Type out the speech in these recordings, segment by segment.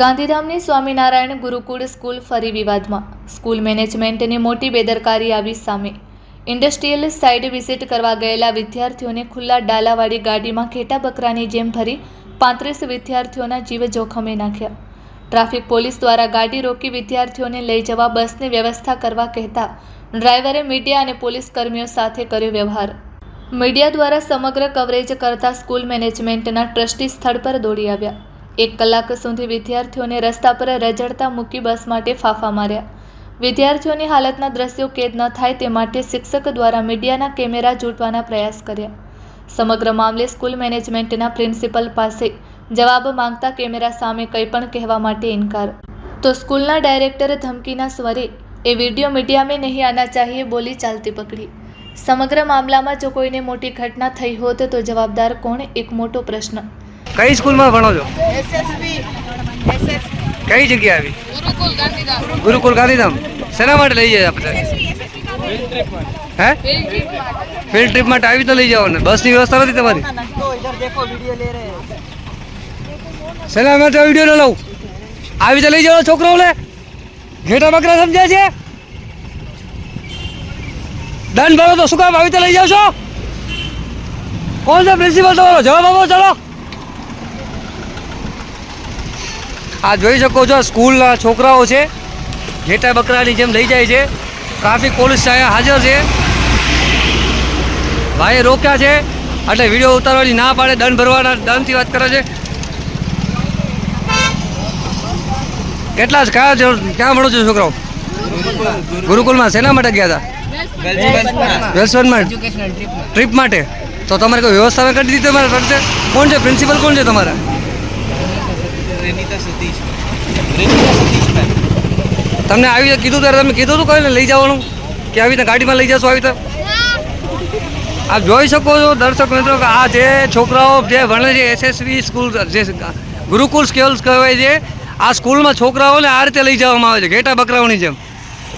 ગાંધીધામની સ્વામિનારાયણ ગુરુકુળ school ફરી વિવાદમાં. School મેનેજમેન્ટની મોટી બેદરકારી આવી સામે. ઇન્ડસ્ટ્રીયલ સાઇટ વિઝિટ કરવા ગયેલા વિદ્યાર્થીઓને ખુલ્લા ડાલાવાળી ગાડીમાં ઘેટા બકરાની જેમ ભરી 35 વિદ્યાર્થીઓના જીવ જોખમે નાખ્યા. ટ્રાફિક પોલીસ દ્વારા ગાડી રોકી વિદ્યાર્થીઓને લઈ જવા બસની વ્યવસ્થા કરવા કહેતા ડ્રાઈવરે મીડિયા અને પોલીસ કર્મીઓ સાથે કર્યો વ્યવહાર. મીડિયા દ્વારા સમગ્ર કવરેજ કરતા સ્કૂલ મેનેજમેન્ટના ટ્રસ્ટી સ્થળ પર દોડી આવ્યા. 1 કલાક સુધી વિદ્યાર્થીઓને રસ્તા પર રઝળતા મૂકી બસ માટે ફાંફા માર્યા. વિદ્યાર્થીઓની હાલતના દ્રશ્યો કેદ ન થાય તે માટે શિક્ષક દ્વારા મીડિયાના કેમેરા જોડવાના પ્રયાસ કર્યા. સમગ્ર મામલે સ્કૂલ મેનેજમેન્ટના પ્રિન્સિપલ પાસે જવાબ માંગતા કેમેરા સામે કંઈ પણ કહેવા માટે ઇનકાર. તો સ્કૂલના ડાયરેક્ટર ધમકીના સ્વરે એ વિડીયો મીડિયા में नहीं आना चाहिए બોલી ચાલતી પકડી. સમગ્ર મામલામાં જો કોઈને મોટી ઘટના થઈ હોત તો જવાબદાર કોણ, એક મોટો પ્રશ્ન. કઈ સ્કૂલમાં ભણો છો? SSB. કઈ જગ્યા આવી? ગુરુકુલ ગાંધીધામ. ગુરુકુલ ગાંધીધામ. શેના માટે લઈ જાય આપણે? હે? ફિલ્ડ ટ્રીપ માટે આવી તો લઈ જાઓ ને. બસની વ્યવસ્થા નથી તમારી? શેના માટે વિડીયો ન લઉં? આવી તો લઈ જાઓ છોકરાઓને. ઘેટા બકરા સમજાય છે? દંડ ભરો તો શું કામ આવી તો લઈ જાઓ છો? કોણ છે પ્રિન્સિપલ તમારો? જવાબ આપો ચાલો. આ જોઈ શકો છો સ્કૂલના છોકરાઓ છે, ઘેટા બકરાની જેમ લઈ જાય છે. ટ્રાફિક પોલીસ અહીંયા હાજર છે. ભાઈએ રોક્યા છે એટલે વિડીયો ઉતારવાની ના પાડે, દંડ ભરવાના દંડથી વાત કરે છે. કેટલા ક્યાં ભણો છો છોકરાઓ? ગુરુકુલમાં. શેના માટે ગયા હતા? વેસ્ટર્નમાં ટ્રીપ માટે. તો તમારે કોઈ વ્યવસ્થા કરી દીધી તમારે કરશે? કોણ છે પ્રિન્સિપલ? કોણ છે તમારા? તમને આવી કીધું ત્યારે તમે કીધું હતું કોઈને લઈ જવાનું કે આવી રીતે ગાડીમાં લઈ જશો? આવી રીતે આપ જોઈ શકો છો દર્શક મિત્રો કે આ જે છોકરાઓ જે ભણે છે SSB સ્કૂલ, જે ગુરુકુલ સ્કૂલ કહેવાય છે, આ સ્કૂલમાં છોકરાઓને આ રીતે લઈ જવામાં આવે છે ઘેટા બકરાઓની જેમ,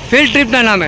ફિલ્ડ ટ્રીપના નામે.